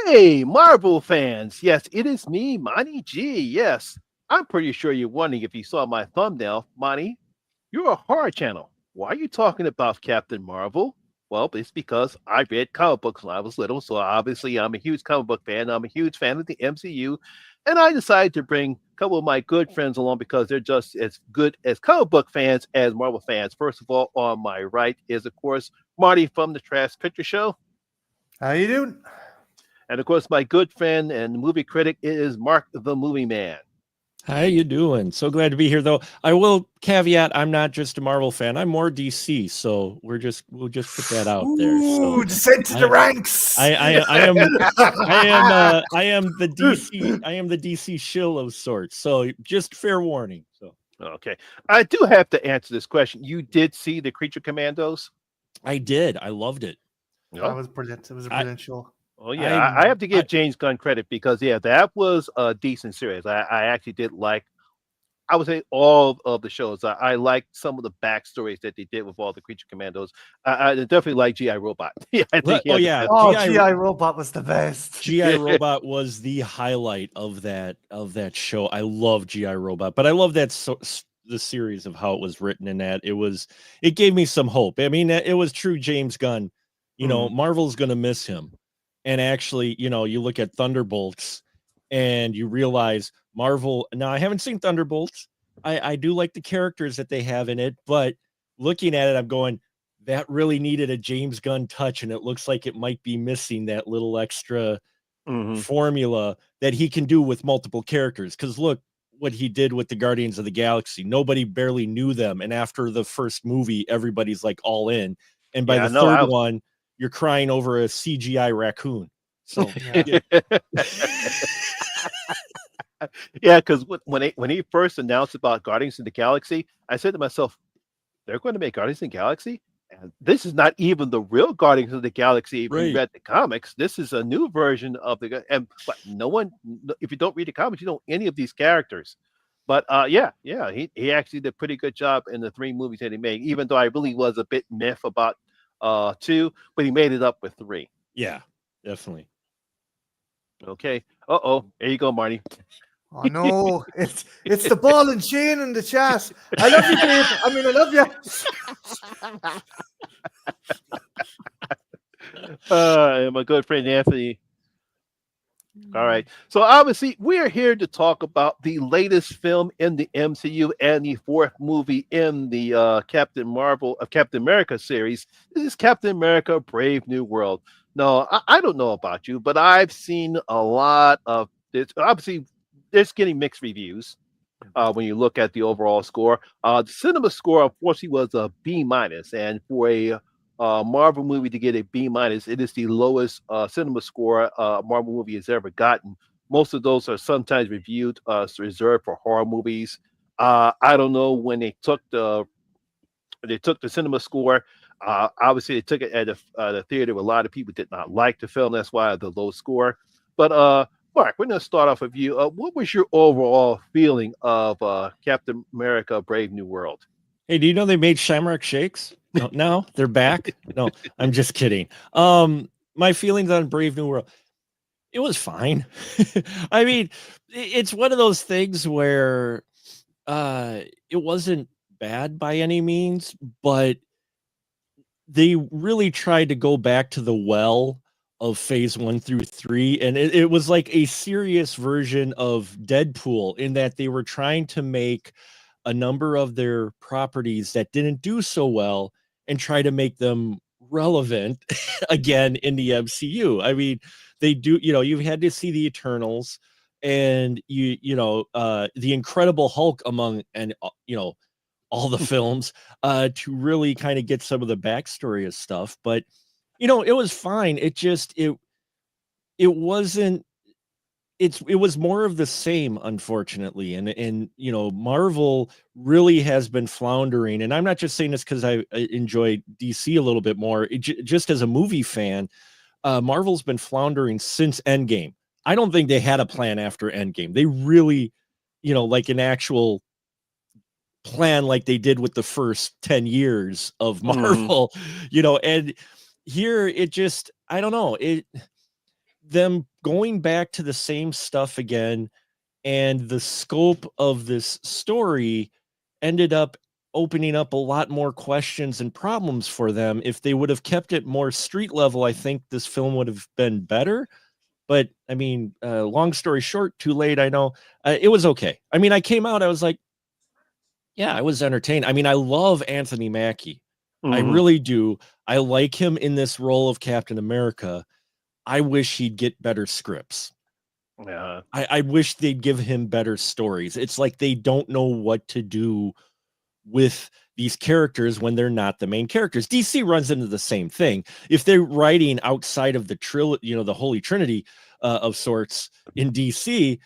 Hey, Marvel fans. Yes, it is me, Monty G. Yes, I'm pretty sure you're wondering if you saw my thumbnail. Monty, you're a horror channel. Why are you talking about Captain Marvel? Well, it's because I read comic books when I was little, so obviously I'm a huge comic book fan. I'm a huge fan of the MCU, and I decided to bring a couple of my good friends along because they're just as good as comic book fans as Marvel fans. First of all, on my right is, of course, Marty from the Trash Picture Show. How you doing? And of course, my good friend and movie critic is Mark the Movie Man. How you doing? So glad to be here, though. I will caveat: I'm not just a Marvel fan. I'm more DC. So we'll just put that out there. So descent to the ranks. I am the DC. I am the DC shill of sorts. So just fair warning. So okay, I do have to answer this question. You did see the Creature Commandos? I did. I loved it. That was brilliant. It was a brilliant show. Oh yeah, I have to give James Gunn credit because that was a decent series. I actually did like, I would say, all of the shows. I liked some of the backstories that they did with all the Creature Commandos. I definitely like GI Robot. I think GI Robot was the best. GI Robot was the highlight of that show. I love GI Robot, but I love that the series of how it was written in that. It gave me some hope. I mean, it was true James Gunn. You know, Marvel's going to miss him. And actually, you look at Thunderbolts and you realize Marvel. Now, I haven't seen Thunderbolts. I do like the characters that they have in it, but looking at it, I'm going, that really needed a James Gunn touch. And it looks like it might be missing that little extra formula that he can do with multiple characters. Because look what he did with the Guardians of the Galaxy. Nobody barely knew them. And after the first movie, everybody's like all in. And by the third one, you're crying over a CGI raccoon. So yeah, because when he first announced about Guardians of the Galaxy, I said to myself, they're going to make Guardians of the Galaxy, and this is not even the real Guardians of the Galaxy. If you read the comics, this is a new version of but no one, if you don't read the comics, you don't know any of these characters. But he actually did a pretty good job in the 3 movies that he made, even though I really was a bit miffed about 2, but he made it up with 3. Yeah, definitely. Okay. There you go, Marty. Oh no, it's the ball and chain in the chat. I love you, Dave. I mean, I love you. My good friend Anthony. All right. So obviously we're here to talk about the latest film in the MCU and the 4th movie in the Captain America series. This is Captain America: Brave New World. No, I don't know about you, but I've seen a lot of this. Obviously, it's getting mixed reviews when you look at the overall score. The cinema score, unfortunately, was a B-, and for a Marvel movie to get a B-, it is the lowest cinema score a Marvel movie has ever gotten. Most of those are sometimes reviewed reserved for horror movies. I don't know when they took the cinema score. Obviously, they took it at the theater where a lot of people did not like the film. That's why the low score. But Mark, we're going to start off with you. What was your overall feeling of Captain America: Brave New World? Hey, do you know they made Shamrock Shakes? No, they're back. No, I'm just kidding. My feelings on Brave New World, it was fine. I mean, it's one of those things where it wasn't bad by any means, but they really tried to go back to the well of phase 1 through 3. And it was like a serious version of Deadpool in that they were trying to make a number of their properties that didn't do so well and try to make them relevant again in the MCU. I mean, they do, you've had to see the Eternals and the Incredible Hulk among, and all the films to really kind of get some of the backstory of stuff. But it was fine. It just it wasn't, it was more of the same, unfortunately. And Marvel really has been floundering. And I'm not just saying this because I enjoy DC a little bit more. Just as a movie fan, Marvel's been floundering since Endgame. I don't think they had a plan after Endgame. They really, like an actual plan like they did with the first 10 years of Marvel, and here it just, I don't know, them going back to the same stuff again, and the scope of this story ended up opening up a lot more questions and problems for them. If they would have kept it more street level, I think this film would have been better. But I mean, long story short, too late. I know. It was okay. I mean, I came out, I was like, yeah, I was entertained. I mean, I love Anthony Mackie. I Mhm. really do. I like him in this role of Captain America. I wish he'd get better scripts. Yeah. I wish they'd give him better stories. It's like they don't know what to do with these characters when they're not the main characters. DC runs into the same thing. If they're writing outside of the the Holy Trinity of sorts in DC,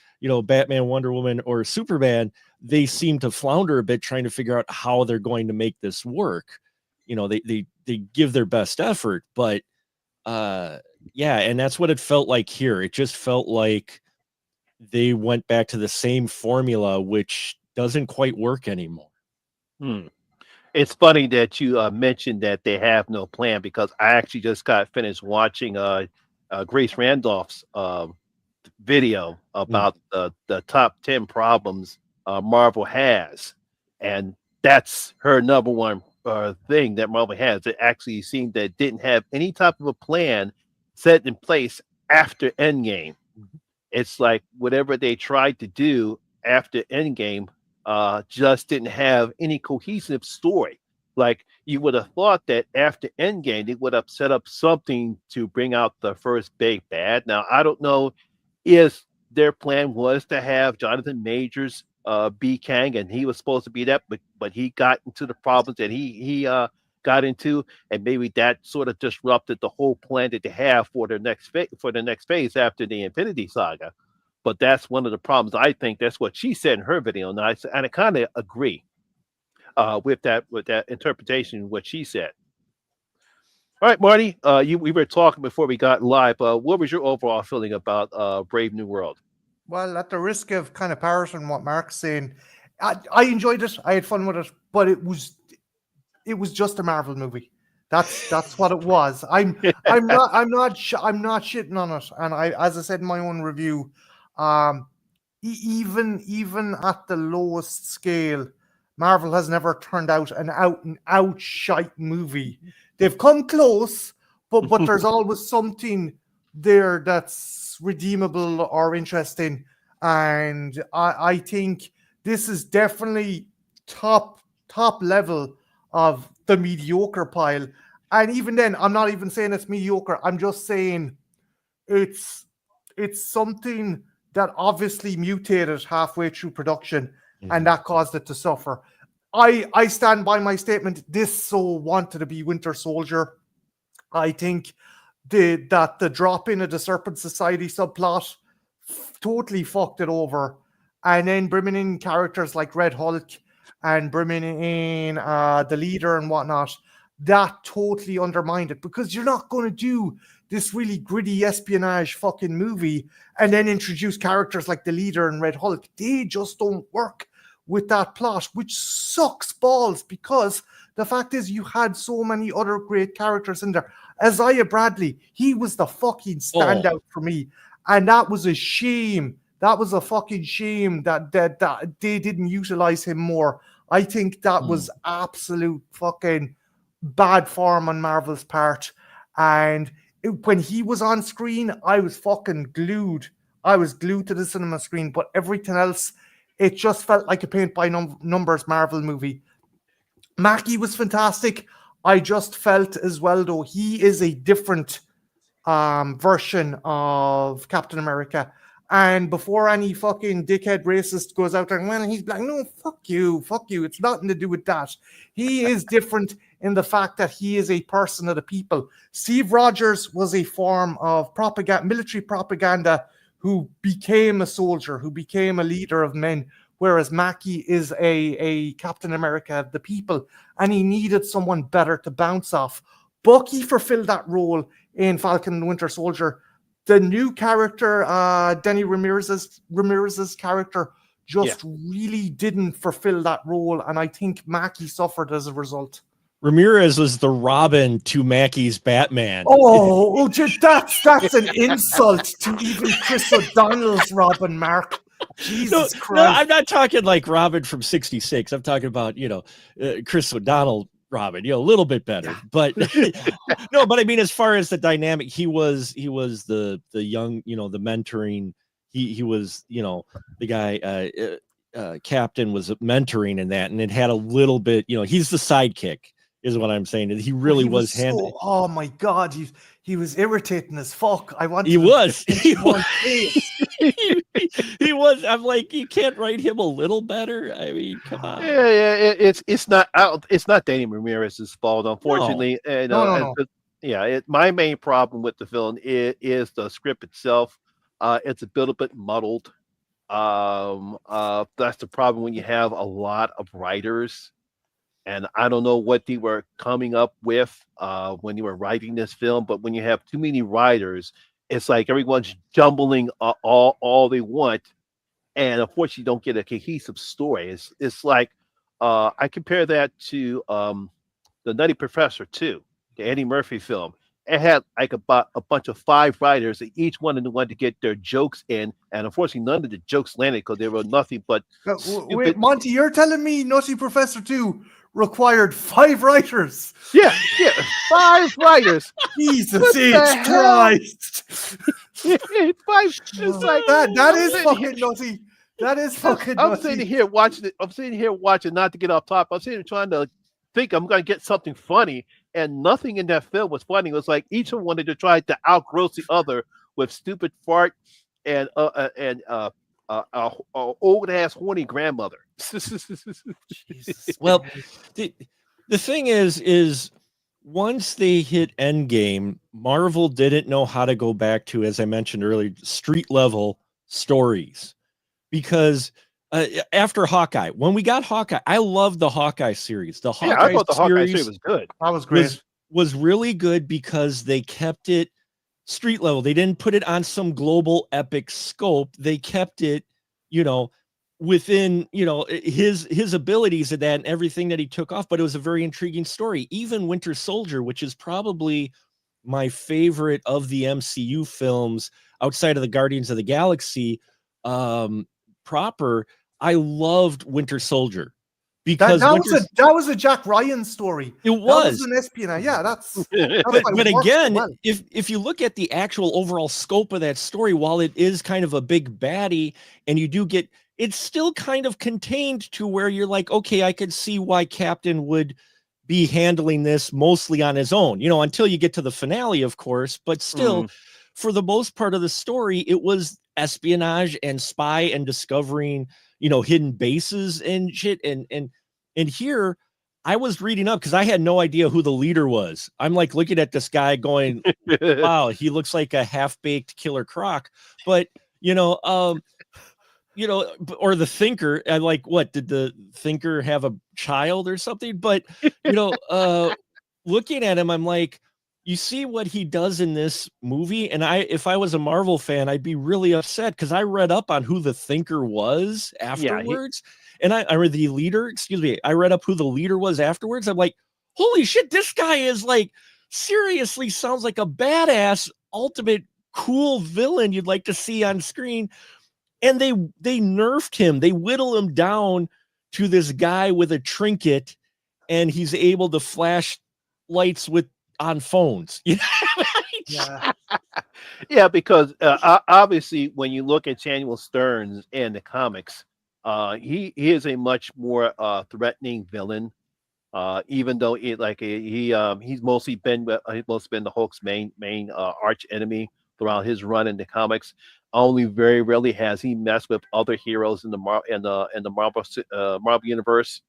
Batman, Wonder Woman, or Superman, they seem to flounder a bit trying to figure out how they're going to make this work. They give their best effort, but yeah, and that's what it felt like here. It just felt like they went back to the same formula, which doesn't quite work anymore. Hmm. It's funny that you mentioned that they have no plan because I actually just got finished watching Grace Randolph's video Mm. about the top 10 problems Marvel has. And that's her number one thing that Marvel has. It actually seemed that it didn't have any type of a plan set in place after Endgame. It's like whatever they tried to do after Endgame just didn't have any cohesive story. Like you would have thought that after Endgame, they would have set up something to bring out the first big bad. Now, I don't know if their plan was to have Jonathan Majors be Kang, and he was supposed to be that, but he got into the problems that he got into, and maybe that sort of disrupted the whole plan that they have for their next phase after the Infinity Saga. But that's one of the problems. I think that's what she said in her video, and I kind of agree with that interpretation what she said. All right, Marty, we were talking before we got live. What was your overall feeling about Brave New World? Well, at the risk of kind of parroting what Mark's saying, I enjoyed it. I had fun with it, but it was just a Marvel movie. That's what it was. I'm not shitting on it. And as I said in my own review, even at the lowest scale, Marvel has never turned out an out and out shite movie. They've come close, but there's always something there that's redeemable or interesting. And I think this is definitely top level of the mediocre pile. And even then, I'm not even saying it's mediocre. I'm just saying it's something that obviously mutated halfway through production, and that caused it to suffer. I stand by my statement. This so wanted to be Winter Soldier. I think that the drop in of the Serpent Society subplot totally fucked it over, and then bringing in characters like Red Hulk and bringing in the leader and whatnot, that totally undermined it, because you're not going to do this really gritty espionage fucking movie and then introduce characters like the leader and Red Hulk. They just don't work with that plot, which sucks balls, because the fact is you had so many other great characters in there. Isaiah Bradley, he was the fucking standout for me. And that was a shame. That was a fucking shame that they didn't utilize him more. I think that was absolute fucking bad form on Marvel's part. And when he was on screen, I was fucking glued. I was glued to the cinema screen, but everything else, it just felt like a paint by numbers Marvel movie. Mackie was fantastic. I just felt as well, though, he is a different version of Captain America. And before any fucking dickhead racist goes out there and, well, he's black. No, fuck you. It's nothing to do with that. He is different in the fact that he is a person of the people. Steve Rogers was a form of propaganda, military propaganda, who became a soldier, who became a leader of men, whereas Mackie is a Captain America of the people, and he needed someone better to bounce off. Bucky fulfilled that role in Falcon and Winter Soldier. The new character, Denny Ramirez's character, just really didn't fulfill that role, and I think Mackie suffered as a result. Ramirez was the Robin to Mackey's Batman. That's an insult to even Chris O'Donnell's Robin, Mark. Jesus No, Christ. I'm not talking like Robin from '66. I'm talking about Chris O'Donnell Robin. A little bit better, but no. But I mean, as far as the dynamic, he was the young, the mentoring. He was the guy. Captain was mentoring in that, and it had a little bit. He's the sidekick, is what I'm saying. He really was handling. Oh my God, he was irritating as fuck. He was. He was. I'm like, you can't write him a little better. I mean, come on. Yeah. It's not Danny Ramirez's fault, unfortunately. No. My main problem with the film is the script itself. It's a little bit muddled. That's the problem when you have a lot of writers, and I don't know what they were coming up with when you were writing this film. But when you have too many writers, it's like everyone's jumbling all they want, and unfortunately, you don't get a cohesive story. It's like I compare that to the Nutty Professor 2, the Eddie Murphy film. It had like about a bunch of 5 writers, and each one wanted to get their jokes in, and unfortunately, none of the jokes landed because they were nothing but. Wait, Monty, you're telling me Nutty Professor 2 required 5 writers? Yeah, 5 writers. Jesus H. Christ! 5. It's like that is fucking nutty. That is fucking nutty. I'm sitting here watching it. I'm sitting here watching, not to get off top. I'm sitting here trying to think I'm going to get something funny, and nothing in that film was funny. It was like each one wanted to try to outgross the other with stupid fart and old ass horny grandmother. Well, the thing is once they hit Endgame, Marvel didn't know how to go back to, as I mentioned earlier, street level stories, because after Hawkeye, when we got Hawkeye, I loved the Hawkeye series. The Hawkeye series was good. That was great. Was really good because they kept it street level. They didn't put it on some global epic scope. They kept it, within, his abilities of that and everything that he took off. But it was a very intriguing story. Even Winter Soldier, which is probably my favorite of the MCU films outside of the Guardians of the Galaxy proper, I loved Winter Soldier because that was a Jack Ryan story. It was an espionage. Yeah, that's but again, if you look at the actual overall scope of that story, while it is kind of a big baddie, and you do get, it's still kind of contained to where you're like, okay, I could see why Captain would be handling this mostly on his own, until you get to the finale, of course, but still, for the most part of the story, it was espionage and spy and discovering, hidden bases and shit. And here I was reading up because I had no idea who the leader was. I'm like looking at this guy going, wow, he looks like a half-baked Killer Croc. But, or the Thinker, I like, what, did the Thinker have a child or something? But, looking at him, I'm like, you see what he does in this movie, and if I was a Marvel fan, I'd be really upset because I read up on who the Thinker was afterwards, and I read the leader. Excuse me, I read up who the leader was afterwards. I'm like, holy shit, this guy is like seriously sounds like a badass, ultimate cool villain you'd like to see on screen. And they nerfed him. They whittle him down to this guy with a trinket, and he's able to flash lights on phones. Yeah, because obviously when you look at Samuel Stearns in the comics, he is a much more threatening villain. Even though he's mostly been the Hulk's main arch enemy throughout his run in the comics. Only very rarely has he messed with other heroes in the Marvel universe.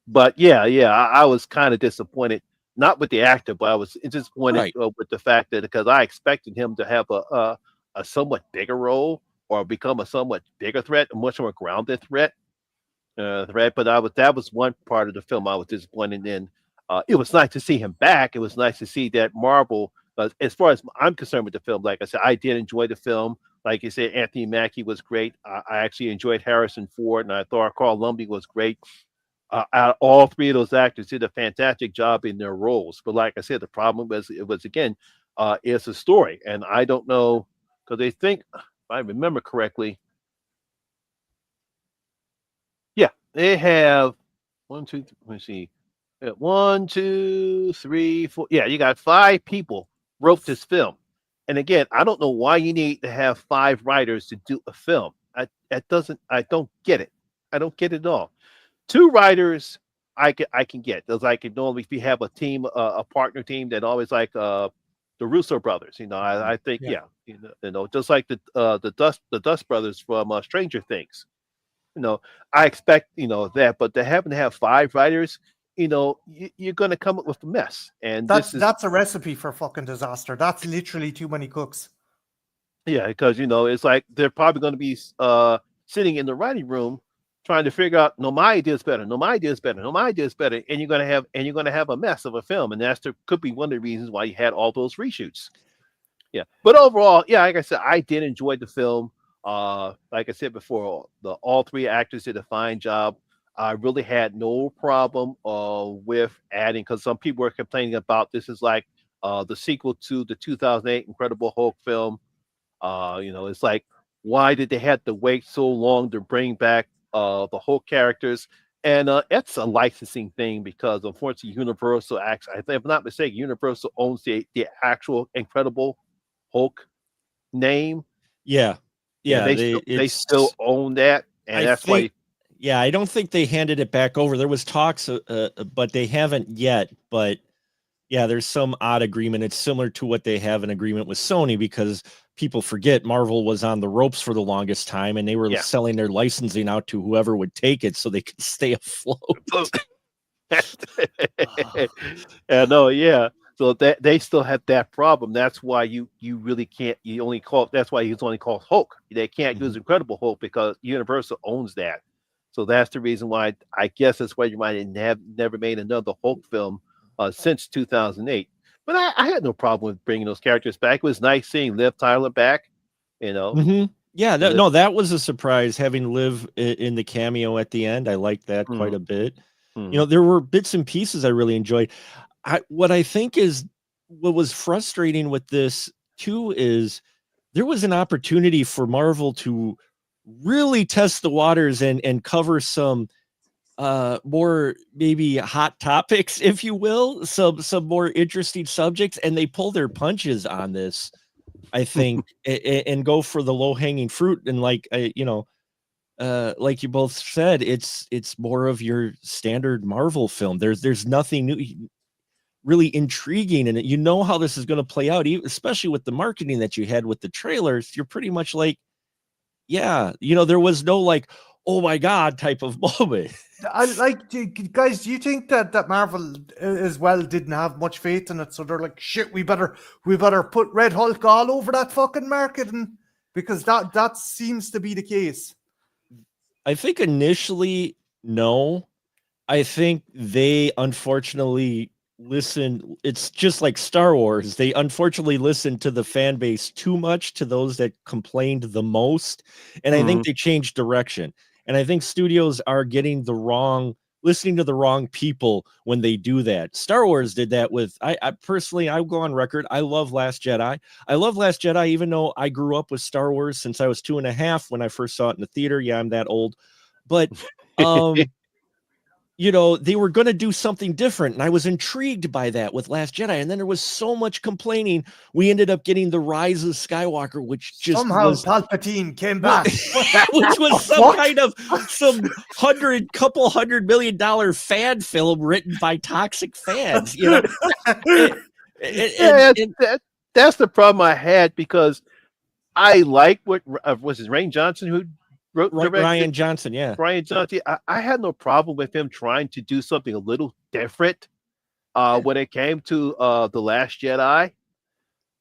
But I was kind of disappointed. Not with the actor, but I was disappointed with the fact that, because I expected him to have a somewhat bigger role or become a somewhat bigger threat, a much more grounded threat. But that was one part of the film I was disappointed in. It was nice to see him back. It was nice to see that Marvel, as far as I'm concerned with the film, like I said, I did enjoy the film. Like you said, Anthony Mackie was great. I actually enjoyed Harrison Ford, and I thought Carl Lumbly was great. All three of those actors did a fantastic job in their roles. But like I said, the problem was it was again, it's a story, and I don't know because they think, if I remember correctly, yeah, they have one, two, let's see, 1, 2, 3, 4. Yeah, you got 5 people wrote this film, and again, I don't know why you need to have 5 writers to do a film. I don't get it. I don't get it at all. 2 writers, I can get. There's like normally if you have a team, a partner team that always like the Russo brothers. I think Yeah. just like the Dust brothers from Stranger Things. I expect that, but to have 5 writers, you're going to come up with a mess, and That's a recipe for fucking disaster. That's literally too many cooks. yeah, because it's like they're probably going to be sitting in the writing room trying to figure out, no, my idea is better, no, my idea is better, no, my idea is better, and you're going to have a mess of a film, and could be one of the reasons why you had all those reshoots. Yeah, but overall, yeah, like I said, I did enjoy the film. Like I said before, all 3 actors did a fine job. I really had no problem with adding, because some people were complaining about this is like the sequel to the 2008 Incredible Hulk film. It's like, why did they have to wait so long to bring back the Hulk characters? And it's a licensing thing because unfortunately, Universal actually, if I'm not mistaken, Universal owns the actual Incredible Hulk name. Yeah. Yeah. They still own that, and that's why. Yeah, I don't think they handed it back over. There was talks, but they haven't yet. But yeah, there's some odd agreement. It's similar to what they have an agreement with Sony, because people forget Marvel was on the ropes for the longest time, and they were selling their licensing out to whoever would take it so they could stay afloat. Yeah. So that they still have that problem. That's why you really can't. That's why he's only called Hulk. They can't use Incredible Hulk because Universal owns that. So that's the reason why. I guess that's why you might have never made another Hulk film since 2008. But I had no problem with bringing those characters back. It was nice seeing Liv Tyler back. Mm-hmm. Yeah, that was a surprise having Liv in the cameo at the end. I liked that quite a bit. There were bits and pieces I really enjoyed. What I think is what was frustrating with this too is there was an opportunity for Marvel to really test the waters and cover some more maybe hot topics, if you will, some more interesting subjects, and they pull their punches on this, I think, and go for the low-hanging fruit. And like like you both said, it's more of your standard Marvel film. There's nothing new, really intriguing in it. You know how this is going to play out, especially with the marketing that you had with the trailers. You're pretty much like, yeah, there was no like, oh my God type of moment. Guys, do you think that Marvel as well didn't have much faith in it? So they're like, shit, we better put Red Hulk all over that fucking marketing, because that seems to be the case. I think initially, no. I think they unfortunately listen. It's just like Star Wars. They unfortunately listened to the fan base too much, to those that complained the most. And I think they changed direction. And I think studios are listening to the wrong people when they do that. Star Wars did that with, I personally, I go on record, I love Last Jedi. I love Last Jedi, even though I grew up with Star Wars since I was 2.5 when I first saw it in the theater. Yeah, I'm that old. But they were going to do something different. And I was intrigued by that with Last Jedi. And then there was so much complaining. We ended up getting The Rise of Skywalker, which just somehow Palpatine came back. Which was some kind of couple $100 million fan film written by toxic fans. That's the problem I had, because I like what was it Rian Johnson who wrote Rian Johnson, yeah. Rian Johnson. I had no problem with him trying to do something a little different when it came to The Last Jedi.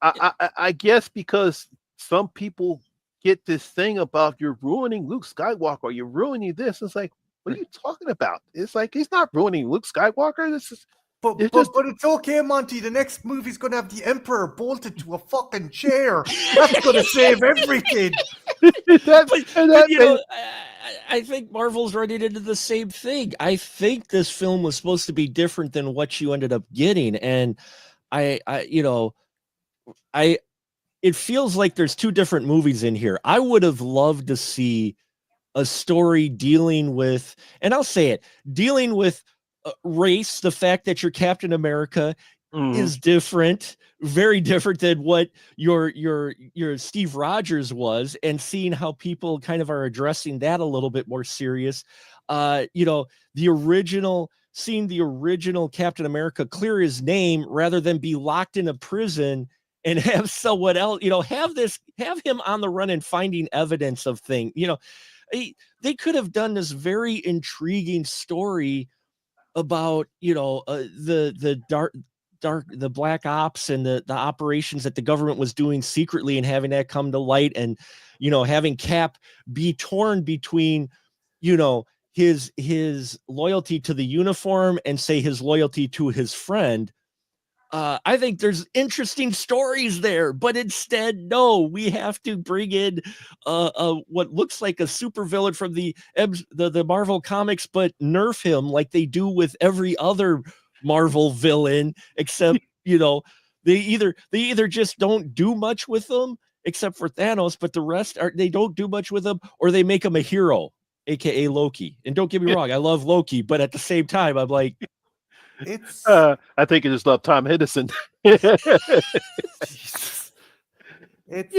I guess because some people get this thing about you're ruining Luke Skywalker, you're ruining this. It's like, what are you talking about? It's like, he's not ruining Luke Skywalker. But it's okay, Monty. The next movie's going to have the Emperor bolted to a fucking chair. That's going to save everything. I think Marvel's running into the same thing. I think this film was supposed to be different than what you ended up getting, and you know, it feels like there's two different movies in here. I would have loved to see a story dealing with, and I'll say it, dealing with race, the fact that your Captain America is different, very different than what your Steve Rogers was, and seeing how people kind of are addressing that a little bit more serious. You know, seeing the original Captain America clear his name rather than be locked in a prison and have someone else, you know, have him on the run and finding evidence of things. You know, they could have done this very intriguing story about, you know, the black ops and the operations that the government was doing secretly, and having that come to light, and, you know, having Cap be torn between, you know, his loyalty to the uniform and, say, his loyalty to his friend. I think there's interesting stories there, but instead, no, we have to bring in what looks like a supervillain from the Marvel comics, but nerf him like they do with every other Marvel villain, except, you know, they either just don't do much with them, except for Thanos, but the rest they don't do much with them, or they make him a hero, aka Loki. And don't get me wrong, I love Loki, but at the same time, I'm like, It's I think you just love Tom Hiddleston. Jesus. It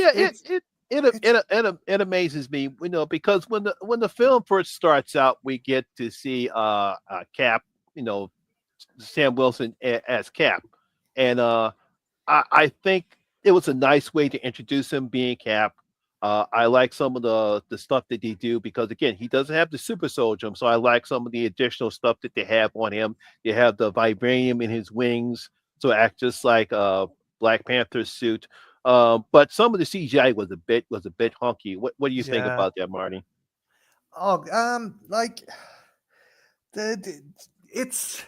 amazes me, you know, because when the film first starts out, we get to see Cap, you know, Sam Wilson as Cap, and I think it was a nice way to introduce him being Cap. I like some of the stuff that they do, because again, he doesn't have the super soldier, so I like some of the additional stuff that they have on him. You have the vibranium in his wings, so it acts just like Black Panther's suit. But some of the CGI was a bit honky. What do you think Yeah. about that, Marty? Oh, like it's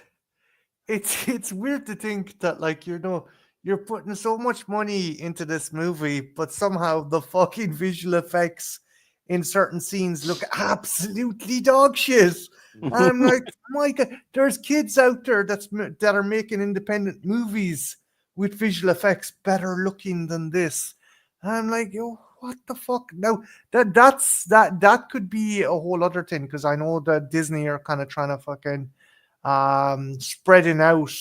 it's weird to think that, like, you know, you're putting so much money into this movie, but somehow the fucking visual effects in certain scenes look absolutely dog shit. I'm like, my God, there's kids out there that are making independent movies with visual effects better looking than this. I'm like, yo, what the fuck? No, that could be a whole other thing, because I know that Disney are kind of trying to fucking spreading out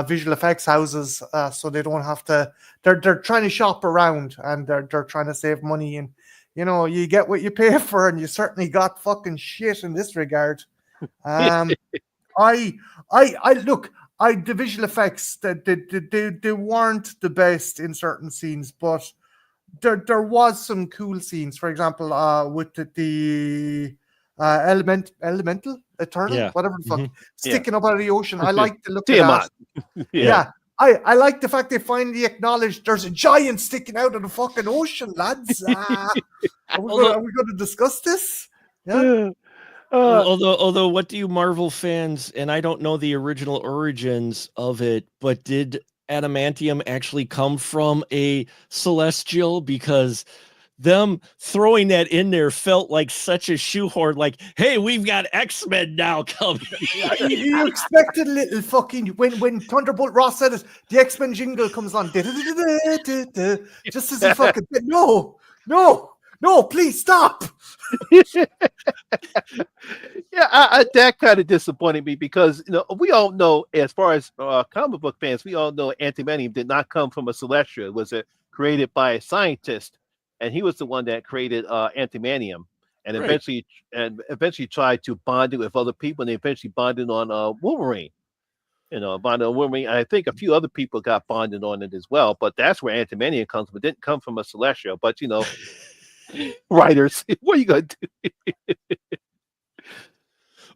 visual effects houses, so they don't have to. They're trying to shop around, and they're trying to save money. And, you know, you get what you pay for, and you certainly got fucking shit in this regard. I look. The visual effects, they weren't the best in certain scenes, but there was some cool scenes. For example, with the elemental eternal, Yeah. whatever the fuck, Mhm. sticking up out of the ocean. I like the look of Tiamat. that. Yeah. I like the fact they finally acknowledged there's a giant sticking out of the fucking ocean, lads. Are we going to discuss this? Yeah. Although, what do you Marvel fans, and I don't know the original origins of it, but did adamantium actually come from a celestial? Because them throwing that in there felt like such a shoehorn, like, hey, we've got X-Men now coming. You expected a little fucking, when Thunderbolt Ross said it, the X-Men jingle comes on, just as he fucking said, no, please stop. Yeah, that kind of disappointed me, because, you know, we all know, as far as comic book fans, we all know Antimanium did not come from a celestial. It was created by a scientist, and he was the one that created Antimanium, and Right. eventually tried to bond it with other people, and they eventually bonded on Wolverine. You know, bonded on Wolverine. I think a few other people got bonded on it as well, but that's where Antimanium comes from. It didn't come from a celestial. But, you know, writers, what are you gonna do?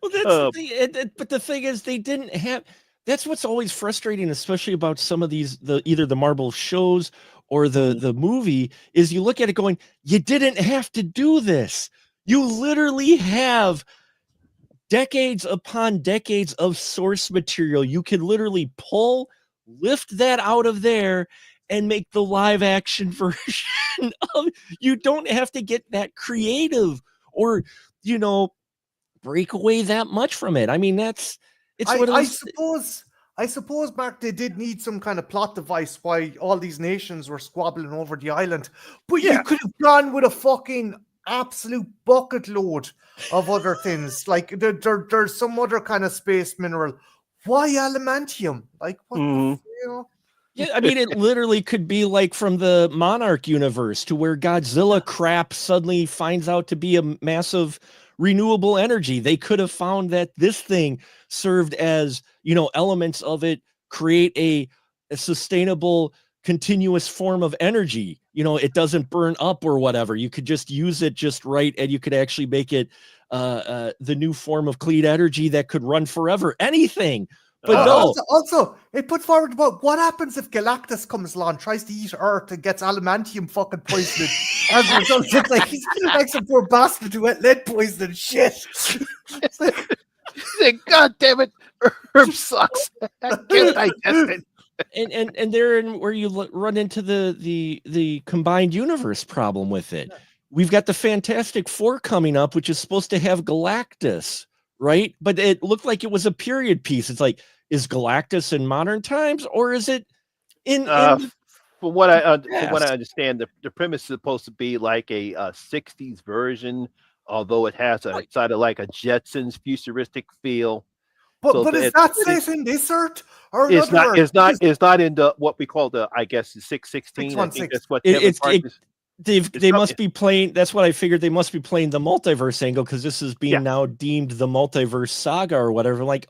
Well, that's the thing. But the thing is, they didn't have. That's what's always frustrating, especially about some of these, either the Marvel shows or the movie, is you look at it going, you didn't have to do this. You literally have decades upon decades of source material. You can literally lift that out of there and make the live action version of. You don't have to get that creative or, you know, break away that much from it. I mean, it's one of I those. suppose, Mark, they did need some kind of plot device why all these nations were squabbling over the island. But Yeah. you could have gone with a fucking absolute bucket load of other things. Like there's some other kind of space mineral. Why adamantium? Like what Mhm. you know? Yeah, I mean, it literally could be like from the Monarch universe to where Godzilla crap suddenly finds out to be a massive renewable energy. They could have found that this thing served as, you know, elements of it create a sustainable, continuous form of energy. You know, it doesn't burn up or whatever. You could just use it just right, and you could actually make it the new form of clean energy that could run forever. Anything. But no, Also, it puts forward about what happens if Galactus comes along, tries to eat Earth, and gets adamantium fucking poisoning. As a result, it's like some poor bastard who had lead poisoning. Shit. It's like, God damn it, herb sucks. I can't digest it. and therein where you run into the combined universe problem with it. We've got the Fantastic Four coming up, which is supposed to have Galactus, right? But it looked like it was a period piece. It's like, is Galactus in modern times, or is it in From what I Yes. understand, the premise is supposed to be like a 60s version, although it has a sort of like a Jetsons futuristic feel. but is that set in this Earth or It's another not. Earth? It's not in the what we call the, I guess, the 616. I think 616. that's what It- Kevin it's- Hart it- is. they It's must be playing. That's what I figured. They must be playing the multiverse angle because this is being Yeah. now deemed the multiverse saga or whatever. Like,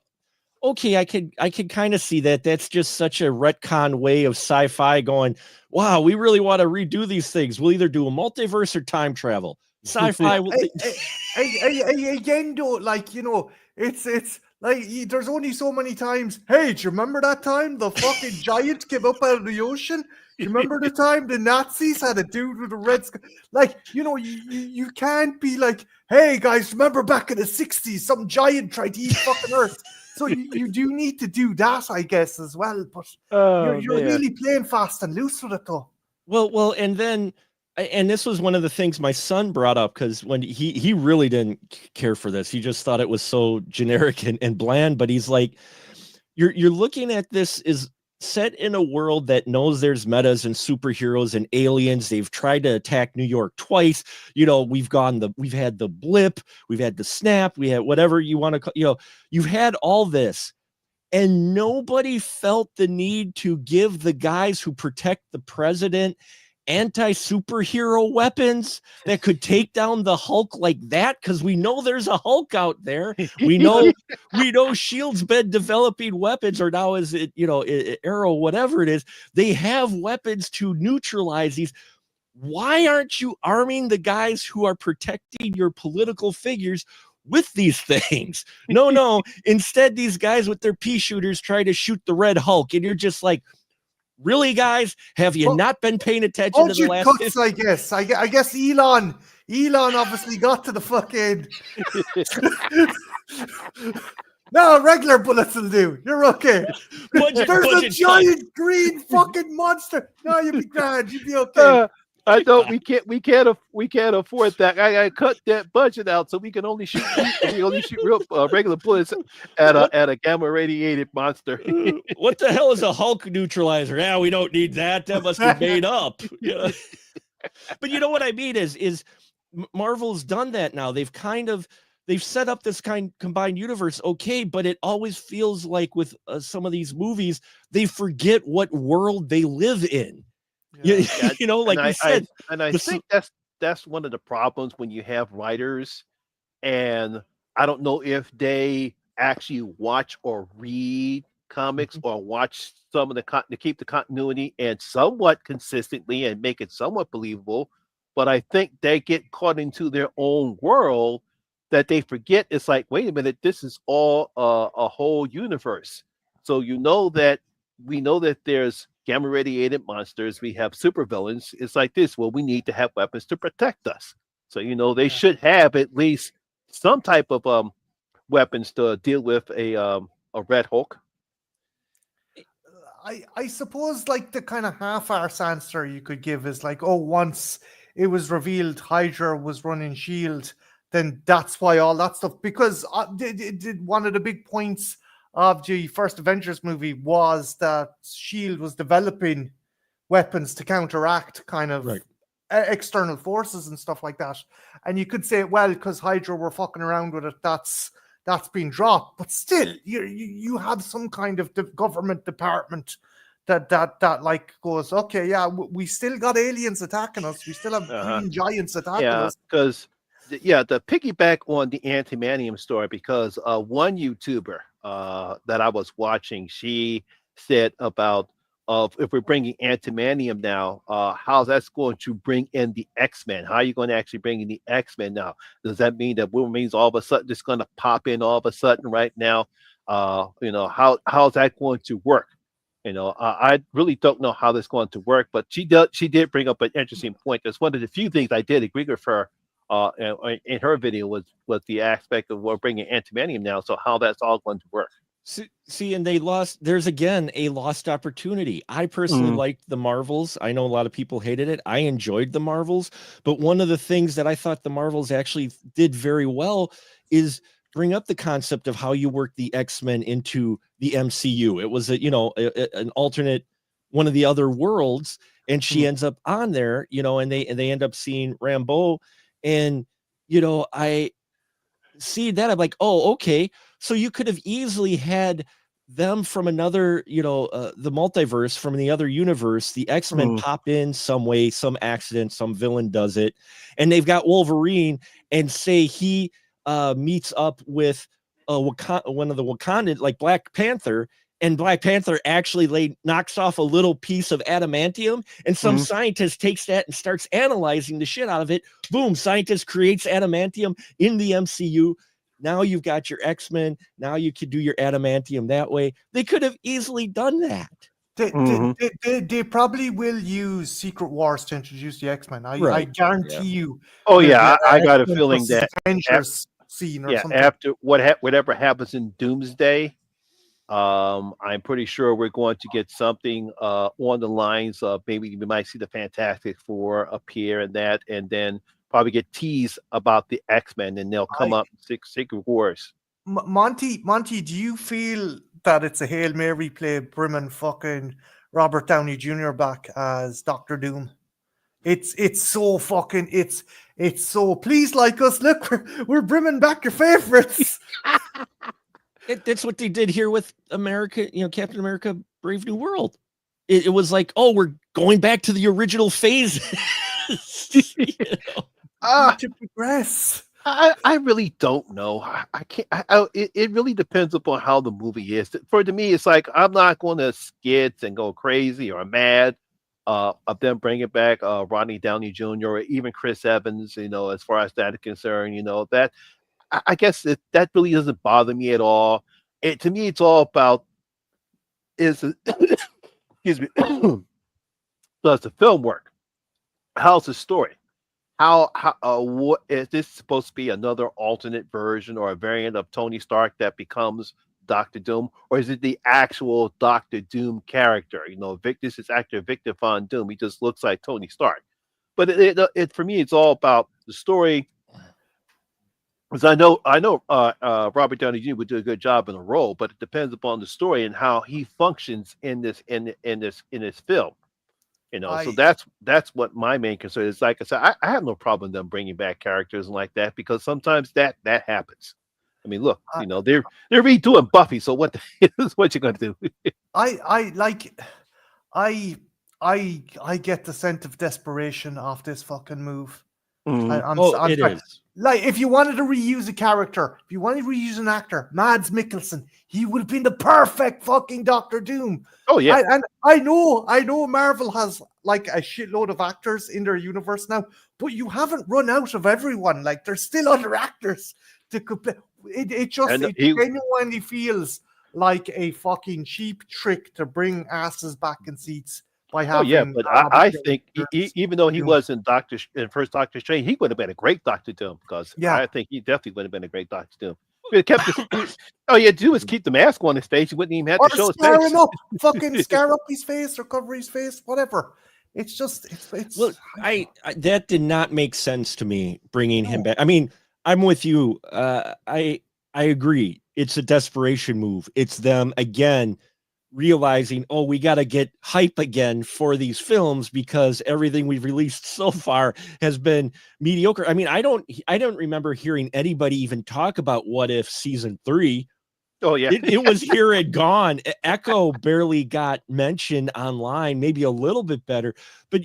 okay, I could kind of see that. That's just such a retcon way of sci-fi going, wow, we really want to redo these things. We'll either do a multiverse or time travel. Sci-fi will Again, though, like, you know, it's like there's only so many times. Hey, do you remember that time the fucking giant came up out of the ocean? Do you remember the time the Nazis had a dude with a red sky? Like, you know, you can't be like, hey guys, remember back in the 60s, some giant tried to eat fucking Earth. So you do need to do that, I guess, as well. But you're really playing fast and loose with it, though. Well, and then, and this was one of the things my son brought up because when he really didn't care for this, he just thought it was so generic and bland. But he's like, you're looking at this is set in a world that knows there's metas and superheroes and aliens. They've tried to attack New York twice. You know, we've had the blip, we've had the snap, we had whatever you want to call. You know, you've had all this. And nobody felt the need to give the guys who protect the president anti-superhero weapons that could take down the Hulk like that, because we know there's a Hulk out there. We know Shield's been developing weapons, or now is it, you know, Arrow, whatever it is, they have weapons to neutralize these. Why aren't you arming the guys who are protecting your political figures with these things? No. Instead, these guys with their pea shooters try to shoot the Red Hulk, and you're just like, really, guys? Have you not been paying attention to the last? Cuts, I guess. I guess Elon obviously got to the fucking. No, regular bullets will do. You're okay. There's a giant green fucking monster. No, you'll be grand. You'll be okay. I don't. We can't afford that. I cut that budget out so we can only shoot real regular bullets at a gamma radiated monster. What the hell is a Hulk neutralizer? Yeah, we don't need that. That must be made up. Yeah. But you know what I mean is Marvel's done that now. They've set up this combined universe, okay, but it always feels like with some of these movies, they forget what world they live in. Yeah. You know, like you said. I think that's one of the problems when you have writers, and I don't know if they actually watch or read comics or watch some of to keep the continuity and somewhat consistently and make it somewhat believable. But I think they get caught into their own world that they forget. It's like, wait a minute, this is all a whole universe. So we know that there's gamma radiated monsters, we have supervillains. It's like this. Well, we need to have weapons to protect us. So they should have at least some type of weapons to deal with a Red Hulk. I suppose like the kind of half-arse answer you could give is like, oh, once it was revealed Hydra was running Shield, then that's why all that stuff. Because one of the big points of the first Avengers movie was that Shield was developing weapons to counteract kind of Right. external forces and stuff like that. And you could say, well, because Hydra were fucking around with it, that's been dropped. But still, you have some kind of government department that like goes, okay, yeah, we still got aliens attacking us. We still have green giants attacking us. Because the piggyback on the antimanium story, because one YouTuber that I was watching, she said about if we're bringing antimanium now, how that's going to bring in the X-Men. How are you going to actually bring in the X-Men now? Does that mean that Wolverine's all of a sudden just going to pop in all of a sudden right now? How's that going to work? I really don't know how that's going to work, but she did bring up an interesting point. That's one of the few things I did agree with her in her video was the aspect of we're bringing antimanium now. So how that's all going to work. See, and there's again a lost opportunity. I personally liked the Marvels. I know a lot of people hated it. I enjoyed the Marvels, but one of the things that I thought the Marvels actually did very well is bring up the concept of how you work the X-Men into the MCU. It was an alternate, one of the other worlds, and she ends up on there, and they end up seeing Rambeau, and I see that, I'm like, oh, okay. So you could have easily had them from another, the multiverse, from the other universe, the X-Men pop in some way, some accident, some villain does it, and they've got Wolverine, and say he meets up with one of the Wakandan, like Black Panther, and Black Panther actually knocks off a little piece of adamantium, and some scientist takes that and starts analyzing the shit out of it. Boom, scientist creates adamantium in the MCU. Now you've got your X-Men. Now you could do your adamantium that way. They could have easily done that. They probably will use Secret Wars to introduce the X-Men. I guarantee you. Oh yeah, I got a feeling that Avengers scene or something. After whatever happens in Doomsday, I'm pretty sure we're going to get something on the lines of maybe we might see the Fantastic Four appear in that, and then probably get teased about the X-Men, and they'll come up in Secret Wars. Monty, do you feel that it's a Hail Mary play bringing fucking Robert Downey Jr. back as Doctor Doom? It's so fucking it's so please like us. Look, we're bringing back your favorites. That's what they did here with America, Captain America: Brave New World. It was like, oh, we're going back to the original phase. To progress. I really don't know. I can't. It really depends upon how the movie is. For me, it's like I'm not going to skits and go crazy or mad of them bringing back Rodney Downey Jr. or even Chris Evans. As far as that is concerned, that I guess that really doesn't bother me at all. To me, it's all about excuse me. Does the film work? How's the story? What is this supposed to be, another alternate version or a variant of Tony Stark that becomes Doctor Doom, or is it the actual Doctor Doom character? This is actor Victor Von Doom. He just looks like Tony Stark. But it for me, it's all about the story. Because I know Robert Downey Jr. would do a good job in the role, but it depends upon the story and how he functions in this film. So that's what my main concern is. Like I said, I have no problem them bringing back characters like that, because sometimes that happens. I mean, look, they're redoing Buffy, so what you gonna do? I get the sense of desperation off this fucking move. It is. Like, if you wanted to reuse a character, if you wanted to reuse an actor, Mads Mikkelsen, he would have been the perfect fucking Doctor Doom. Oh yeah, and I know Marvel has like a shitload of actors in their universe now, but you haven't run out of everyone. Like, there's still other actors to play. It genuinely feels like a fucking cheap trick to bring asses back in seats. But I think even though he wasn't first Doctor Strange, he would have been a great Doctor Doom, because I think he definitely would have been a great Doctor Doom. All you had to do is keep the mask on his face. You wouldn't even have to show his face. Him up, fucking scare up his face or cover his face, whatever. It's just it's. Look, I that did not make sense to me bringing him back. I mean, I'm with you. I agree. It's a desperation move. It's them again realizing, oh, we got to get hype again for these films because everything we've released so far has been mediocre. I mean, I don't remember hearing anybody even talk about What If season 3. Oh yeah, It was here and gone. Echo barely got mentioned online, maybe a little bit better. But,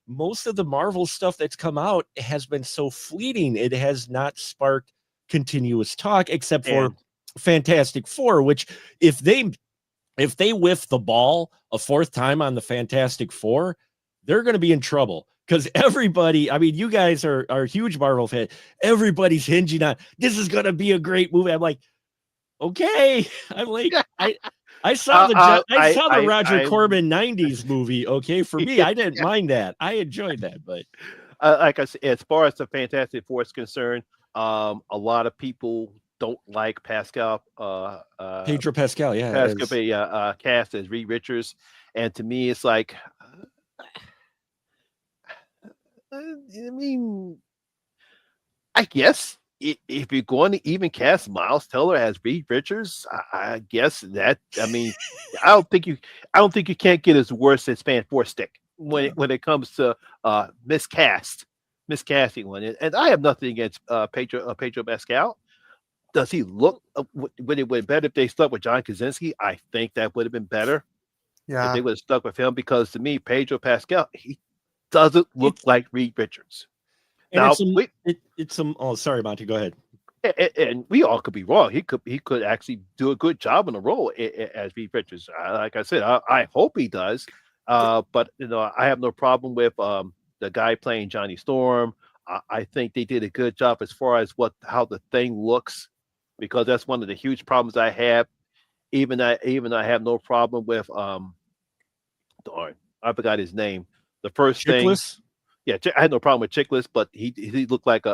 most of the Marvel stuff that's come out has been so fleeting. It has not sparked continuous talk except for And- Fantastic Four, which if they whiff the ball a fourth time on the Fantastic Four, they're going to be in trouble. Because everybody, I mean, you guys are huge Marvel fans. Everybody's hinging on this is going to be a great movie. I'm like, okay. I'm like, I saw the Roger Corman 90s movie. Okay, for me, I didn't mind that. I enjoyed that, but like I said, as far as the Fantastic Four is concerned, a lot of people don't like Pascal. Pedro Pascal, yeah, Pascal cast as Reed Richards, and to me, it's like, I mean, I guess if you're going to even cast Miles Teller as Reed Richards, I guess that. I mean, I don't think you can't get as worse as Fan Four Stick when it comes to miscasting one. And I have nothing against Pedro Pascal. Does he look? Would it been better if they stuck with John Krasinski? I think that would have been better. Yeah, if they would have stuck with him, because to me, Pedro Pascal, he doesn't look like Reed Richards. Now, it's some. Oh, sorry, Monty. Go ahead. And we all could be wrong. He could actually do a good job in the role as Reed Richards. Like I said, I hope he does. But I have no problem with the guy playing Johnny Storm. I think they did a good job as far as how the thing looks, because that's one of the huge problems I have. Even I have no problem with darn, I forgot his name. The first Chickless? thing, yeah, I had no problem with Chickless, but he looked like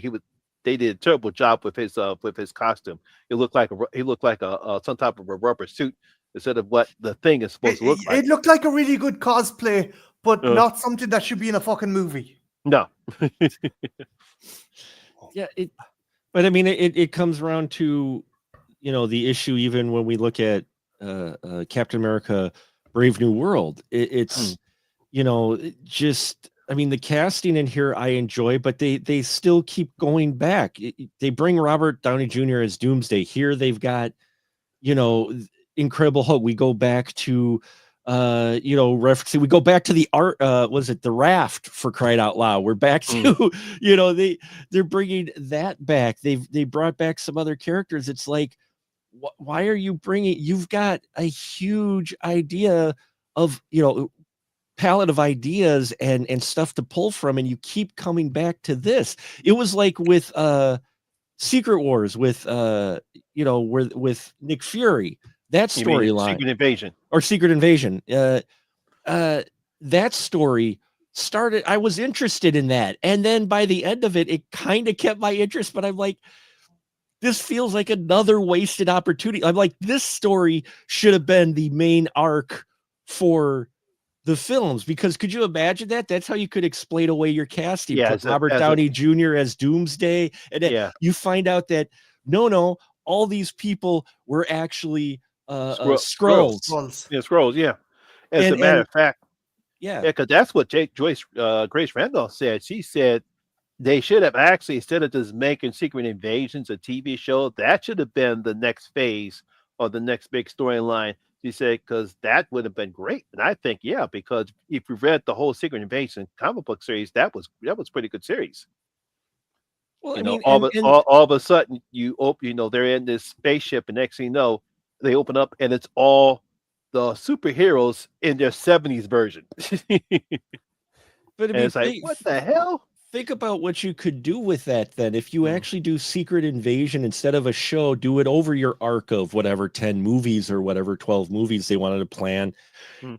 he was. They did a terrible job with his costume. It looked like a some type of a rubber suit instead of what the thing is supposed to look like. It looked like a really good cosplay, but not something that should be in a fucking movie. No. Yeah, but I mean, it comes around to, the issue, even when we look at Captain America, Brave New World, it's, just, I mean, the casting in here I enjoy, but they still keep going back. They bring Robert Downey Jr. as Doomsday. Here they've got, Incredible Hulk. We go back to, referencing, we go back to the art, was it The Raft, for crying out loud? We're back to, they're bringing that back. They brought back some other characters. It's like, why are you bringing, you've got a huge idea of, palette of ideas and stuff to pull from, and you keep coming back to this. It was like with Secret Wars with with Nick Fury, that storyline, Secret Invasion. That story started, I was interested in that, and then by the end of it, it kind of kept my interest, but I'm like, this feels like another wasted opportunity. I'm like, this story should have been the main arc for the films, because could you imagine that? That's how you could explain away your casting. Yeah, Robert Downey Jr. as Doomsday, and then you find out that no, all these people were actually Skrulls. Yeah, Skrulls. Yeah, as a matter of fact, because that's what Grace Randolph said. She said they should have actually, instead of just making Secret Invasions a TV show, that should have been the next phase or the next big storyline. She said, because that would have been great. And I think, because if you read the whole Secret Invasion comic book series, that was pretty good series. Well, all of a sudden you open, they're in this spaceship, and next thing you know, they open up and it's all the superheroes in their 70s version. But it's like, what the hell? Think about what you could do with that then. If you actually do Secret Invasion instead of a show, do it over your arc of whatever 10 movies or whatever 12 movies they wanted to plan.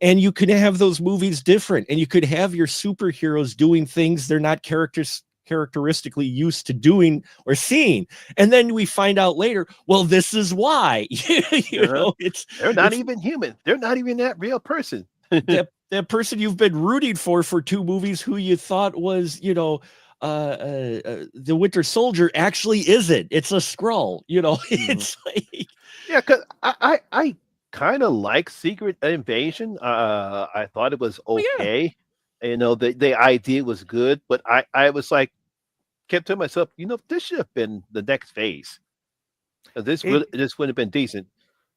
And you could have those movies different, and you could have your superheroes doing things they're not characteristically used to doing or seeing. And then we find out later, well, this is why. They're not even human. They're not even that real person. that person you've been rooting for 2 movies, who you thought was, the Winter Soldier actually isn't. It's a Skrull. You know, it's like Yeah, because I kind of like Secret Invasion. I thought it was oh, yeah. okay. You know, the idea was good, but I was like, kept telling myself, you know, this should have been the next phase. It, This would have been decent.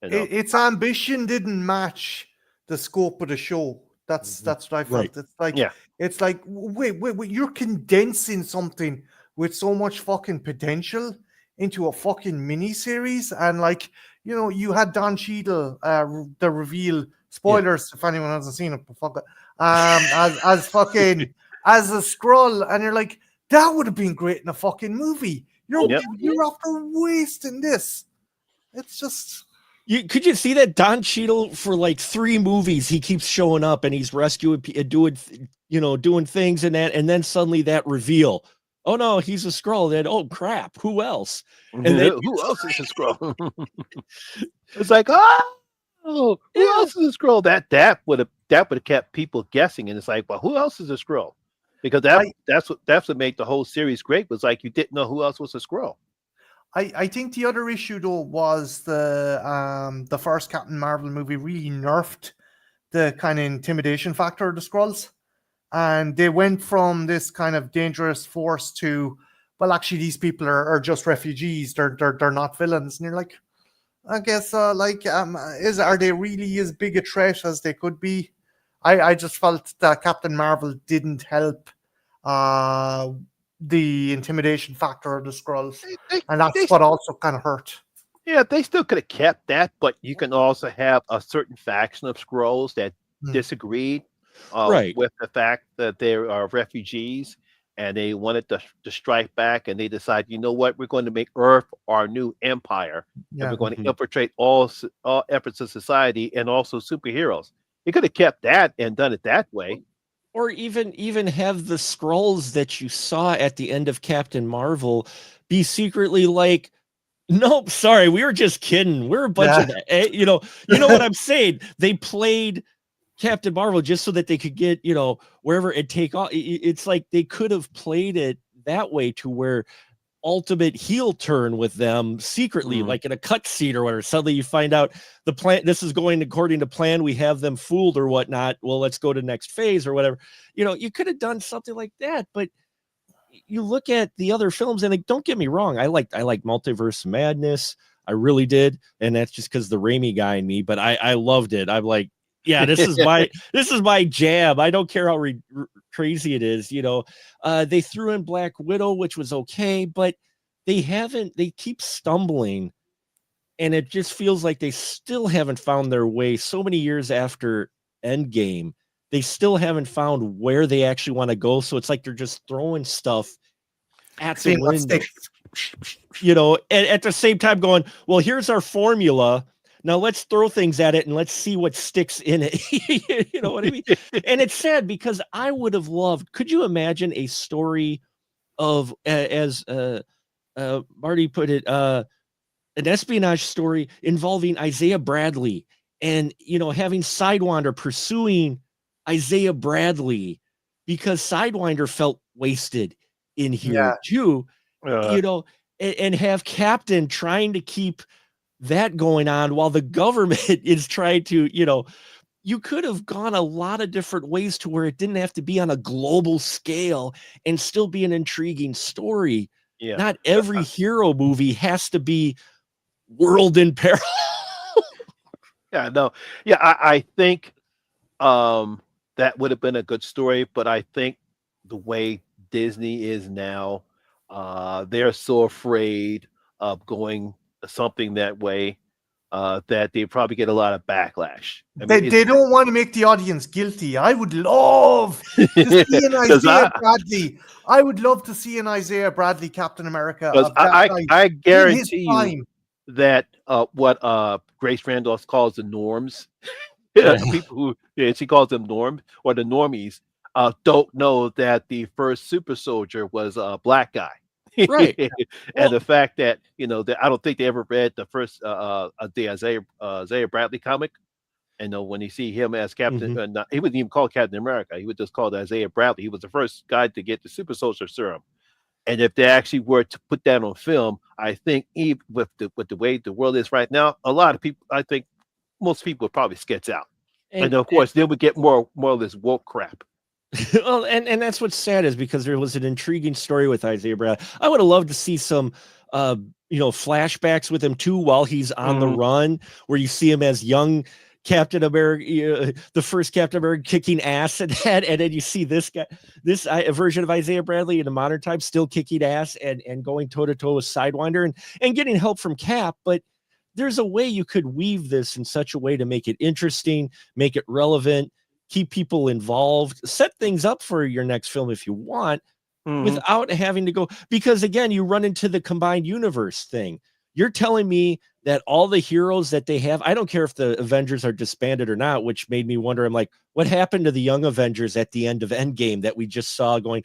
You know. its ambition didn't match the scope of the show. That's what I Right. felt. Yeah. It's like wait, you're condensing something with so much fucking potential into a fucking mini series, and like you know, you had Don Cheadle, the reveal. Spoilers if anyone hasn't seen it, but fuck it. As fucking as a Skrull, and you're like, that would have been great in a fucking movie. Yep. You're after wasting this. It's just Could you see that Don Cheadle for like 3 movies he keeps showing up and he's rescuing doing doing things and that, and then suddenly that reveal, oh no, he's a Skrull. Then oh crap, who else? And then Who else is a scroll? It's like, oh, who else is a scroll? That would have kept people guessing, and it's like, well, who else is a scroll? Because that's what made the whole series great. Was like you didn't know who else was a scroll. I think the other issue though was the first Captain Marvel movie really nerfed the kind of intimidation factor of the Skrulls, and they went from this kind of dangerous force to, well, actually these people are just refugees. They're not villains, and you're like, I guess are they really as big a threat as they could be? I just felt that Captain Marvel didn't help the intimidation factor of the Skrulls, and that's what also kind of hurt. Yeah, they still could have kept that, but you can also have a certain faction of scrolls that disagreed Right. with the fact that they are refugees and they wanted to strike back, and they decide, you know what, we're going to make Earth our new empire, and we're going to infiltrate all efforts of society and also superheroes. You could have kept that and done it that way. Or even have the Skrulls that you saw at the end of Captain Marvel be secretly like, nope, sorry, we were just kidding. We're a bunch of you know what I'm saying. They played Captain Marvel just so that they could get, wherever it take off. It's like they could have played it that way to where ultimate heel turn with them secretly, like in a cutscene or whatever. Suddenly you find out the plan, this is going according to plan, we have them fooled or whatnot. Well, let's go to next phase or whatever. You could have done something like that, but you look at the other films and don't get me wrong, I like Multiverse Madness. I really did. And that's just because the Raimi guy in me, but I loved it. I'm like, yeah, this is my jam. I don't care how crazy it is. They threw in Black Widow, which was okay, but they keep stumbling, and it just feels like they still haven't found their way. So many years after Endgame, they still haven't found where they actually want to go. So it's like they're just throwing stuff at the window, and at the same time going, well, here's our formula. Now let's throw things at it and let's see what sticks in it. You know what I mean? And it's sad because I would have loved, could you imagine a story of, as Marty put it, an espionage story involving Isaiah Bradley and, having Sidewinder pursuing Isaiah Bradley, because Sidewinder felt wasted in here too, and have Captain trying to keep that going on while the government is trying to, you could have gone a lot of different ways to where it didn't have to be on a global scale and still be an intriguing story. Yeah. Not every hero movie has to be world in peril. Yeah, no. Yeah, I think that would have been a good story, but I think the way Disney is now, they're so afraid of going something that way that they probably get a lot of backlash. They don't want to make the audience guilty. I would love to see an Isaiah Bradley. I would love to see an Isaiah Bradley Captain America. I guarantee you that what Grace Randolph calls the norms, people who she calls them norms or the normies, don't know that the first super soldier was a black guy. Right. And the fact that that I don't think they ever read the first the Isaiah Bradley comic, And when you see him as Captain, Mhm. he wasn't even called Captain America. He was just called Isaiah Bradley. He was the first guy to get the super soldier serum. And if they actually were to put that on film, I think even with the way the world is right now, a lot of people, I think most people would probably sketch out. And And, of course, then we get more of this woke crap. well, and that's what's sad is because there was an intriguing story with Isaiah Bradley. I would have loved to see some uh flashbacks with him too while he's on the Mhm. run, where you see him as young Captain America, the first Captain America kicking ass at that, and then you see this guy, version of Isaiah Bradley in the modern times still kicking ass and going toe to toe with Sidewinder and getting help from Cap. But there's a way you could weave this in such a way to make it interesting, make it relevant, keep people involved, set things up for your next film if you want, Mhm. without having to go. Because again, you run into the combined universe thing. You're telling me that all the heroes that they have, I don't care if the Avengers are disbanded or not, which made me wonder. I'm like, what happened to the young Avengers at the end of Endgame that we just saw going,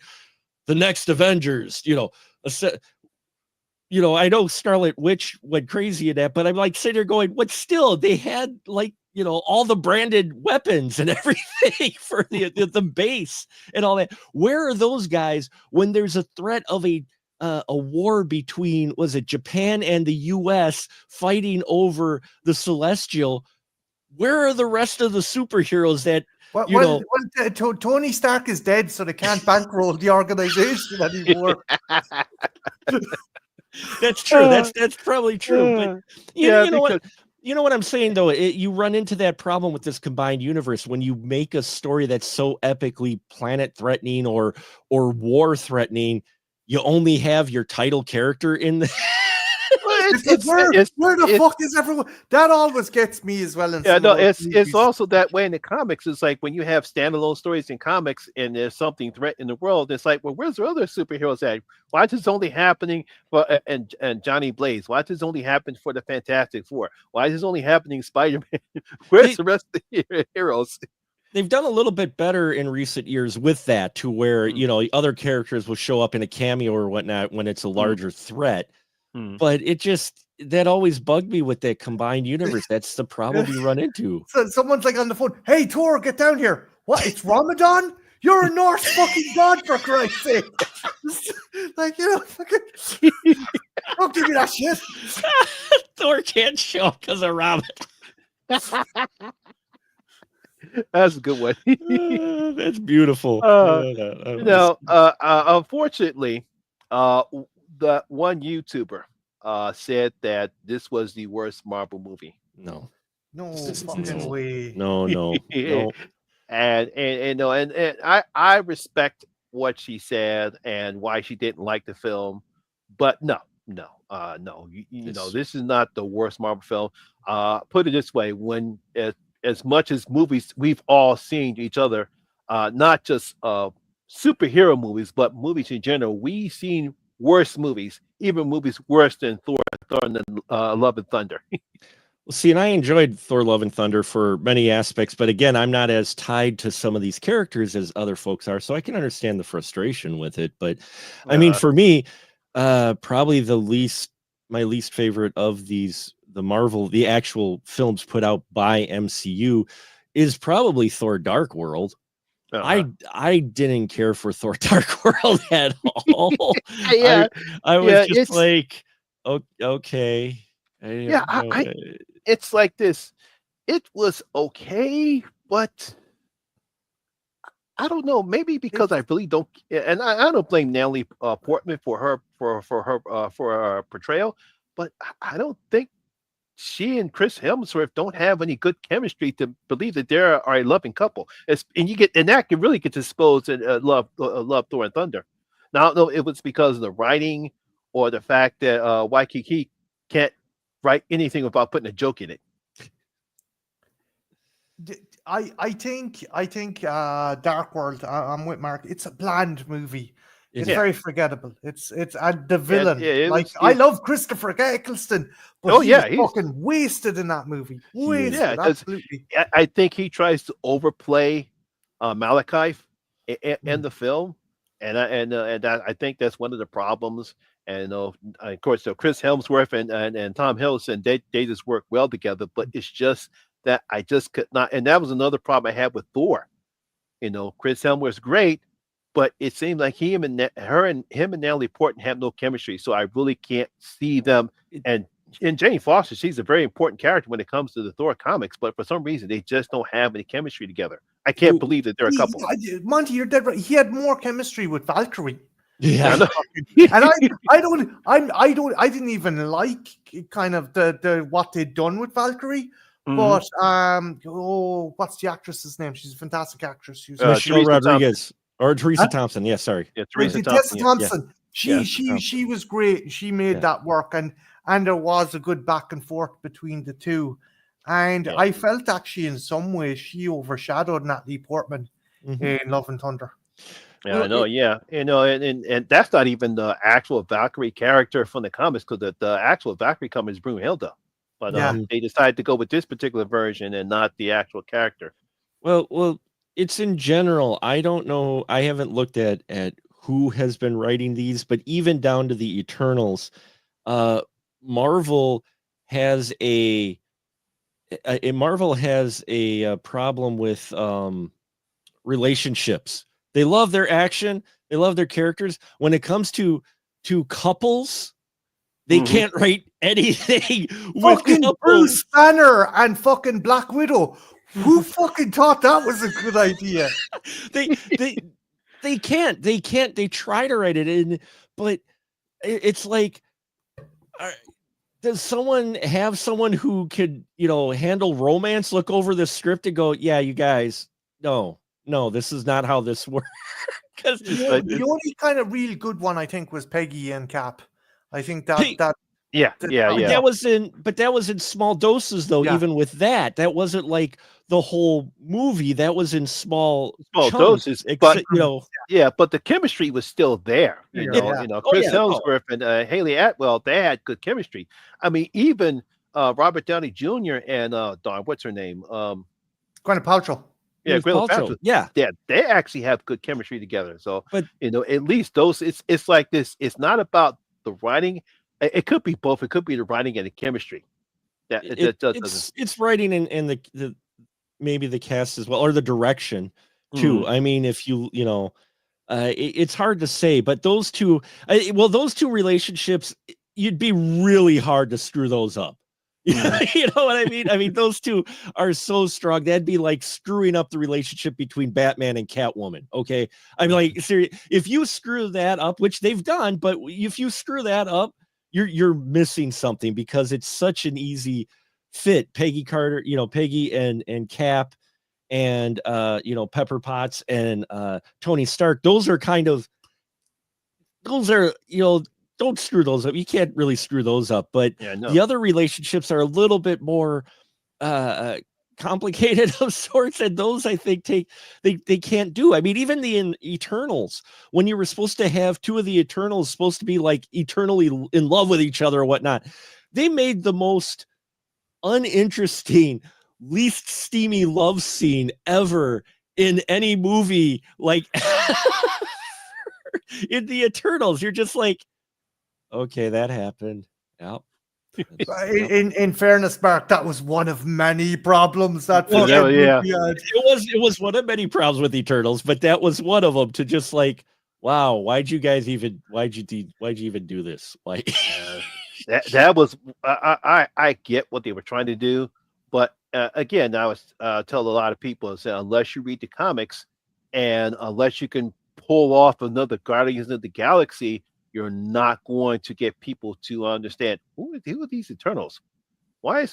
the next Avengers, I know Scarlet Witch went crazy in that, but I'm like sitting there going, what still? They had like, all the branded weapons and everything for the base and all that. Where are those guys when there's a threat of a war between, was it Japan and the US fighting over the Celestial? Where are the rest of the superheroes that, Tony Stark is dead, so they can't bankroll the organization anymore. That's true. That's probably true. But Yeah, you know what? because You know what I'm saying though? You run into that problem with this combined universe when you make a story that's so epically planet threatening or war threatening. You only have your title character in the. well, It's like, where the fuck is everyone? That always gets me as well in yeah, some no, of those it's movies. also that way in the comics. It's like when you have standalone stories in comics and there's something threatening the world. It's like, well, where's the other superheroes at? Why is this only happening for and Johnny Blaze? Why is this only happening for the Fantastic Four? Why is this only happening Spider Man? Where's They, the rest of the heroes? they've done a little bit better in recent years with that, to where other characters will show up in a cameo or whatnot when it's a larger threat. But that always bugged me with that combined universe. That's the problem you run into. So someone's like on the phone, "Hey, Tor, get down here." What? It's Ramadan? You're a Norse fucking god, for Christ's sake! Like, fucking, don't give me that shit. Thor can't show up because of Robin. That's a good one. That's beautiful. Unfortunately, the one YouTuber said that this was the worst Marvel movie. No fucking way. No. And I respect what she said and why she didn't like the film, but no, this is not the worst Marvel film. Put it this way: when as much as movies we've all seen each other, not just superhero movies, but movies in general, we've seen worse movies, even movies worse than Thor and Love and Thunder. Well, see, and I enjoyed Thor: Love and Thunder for many aspects, but again, I'm not as tied to some of these characters as other folks are, so I can understand the frustration with it. But I mean, for me, probably my least favorite of the actual films put out by MCU is probably Thor: Dark World. I didn't care for Thor: Dark World at all. Yeah, I was just like, okay. It's like this. It was okay, but I don't know. Maybe because I really don't, and I don't blame Natalie Portman for her portrayal, but I don't think she and Chris Hemsworth don't have any good chemistry to believe that they are a loving couple. And that can really get exposed in Love Thor and Thunder. Now I don't know if it was because of the writing or the fact that Waikiki can't write anything without putting a joke in it. I think Dark World. I'm with Mark. It's a bland movie. It's very forgettable. It's the villain. I love Christopher Eccleston, but he's fucking wasted in that movie. Wasted, absolutely. I think he tries to overplay Malachi in the film, and I think that's one of the problems. And of course, Chris Hemsworth and Tom Hiddleston, they just work well together, but it's just that I just could not. And that was another problem I had with Thor. Chris Hemsworth's great, but it seemed like him and Natalie Portman have no chemistry. So I really can't see them. And Jane Foster, she's a very important character when it comes to the Thor comics, but for some reason they just don't have any chemistry together. I can't believe that they're a couple. Monty, you're dead right. He had more chemistry with Valkyrie. Yeah, And I didn't even like kind of the what they'd done with Valkyrie. But what's the actress's name? She's a fantastic actress. She's Michelle Teresa Rodriguez or Teresa Thompson. Yeah, sorry. Yeah, Teresa Tessa Thompson. Thompson. She was great. She made that work, and there was a good back and forth between the two. And I felt actually in some ways she overshadowed Natalie Portman in Love and Thunder. Yeah, I know. And that's not even the actual Valkyrie character from the comics, because the actual Valkyrie comic is Brunhilde. But they decided to go with this particular version and not the actual character. Well, it's in general. I don't know. I haven't looked at who has been writing these, but even down to the Eternals, Marvel has a problem with relationships. They love their action. They love their characters. When it comes to couples, they can't write anything with fucking couples. Bruce Banner and fucking Black Widow. Who fucking thought that was a good idea? They can't. They try to write it in, but it's like, does someone have someone who could, handle romance, look over the script and go, yeah, you guys, no, this is not how this works. Because the only kind of real good one I think was Peggy and Cap. I think that that was in small doses though. Even with that wasn't like the whole movie. That was in small doses. But but the chemistry was still there. Chris Hemsworth and Haley Atwell, they had good chemistry. I mean, even Robert Downey Jr. and what's her name? Gwyneth Paltrow. Yeah, Gwyneth Paltrow. Yeah, they actually have good chemistry together. So, but at least those, it's like this. It's not about the writing. It could be both. It could be the writing and the chemistry. It's writing and the maybe the cast as well, or the direction too. I mean, if it's hard to say, but those two relationships, you'd be really hard to screw those up. You know what I mean? I mean, those two are so strong. That'd be like screwing up the relationship between Batman and Catwoman. Okay. I mean, like, seriously, if you screw that up, which they've done, but if you screw that up, you're missing something, because it's such an easy fit. Peggy Carter, Peggy and Cap and, Pepper Potts and Tony Stark. Those are, don't screw those up. You can't really screw those up, but the other relationships are a little bit more complicated of sorts, and those I think they can't do. I mean, even the Eternals, when you were supposed to have two of the Eternals supposed to be like eternally in love with each other or whatnot, they made the most uninteresting, least steamy love scene ever in any movie. Like in the Eternals, you're just like, okay, that happened. Yep. In fairness, Mark, that was one of many problems that movie had. It was one of many problems with Eternals, but that was one of them. To just like, wow, why'd you even do this? Like that was I get what they were trying to do, but again, I was tell a lot of people is that unless you read the comics and unless you can pull off another Guardians of the Galaxy, you're not going to get people to understand who are these Eternals. Why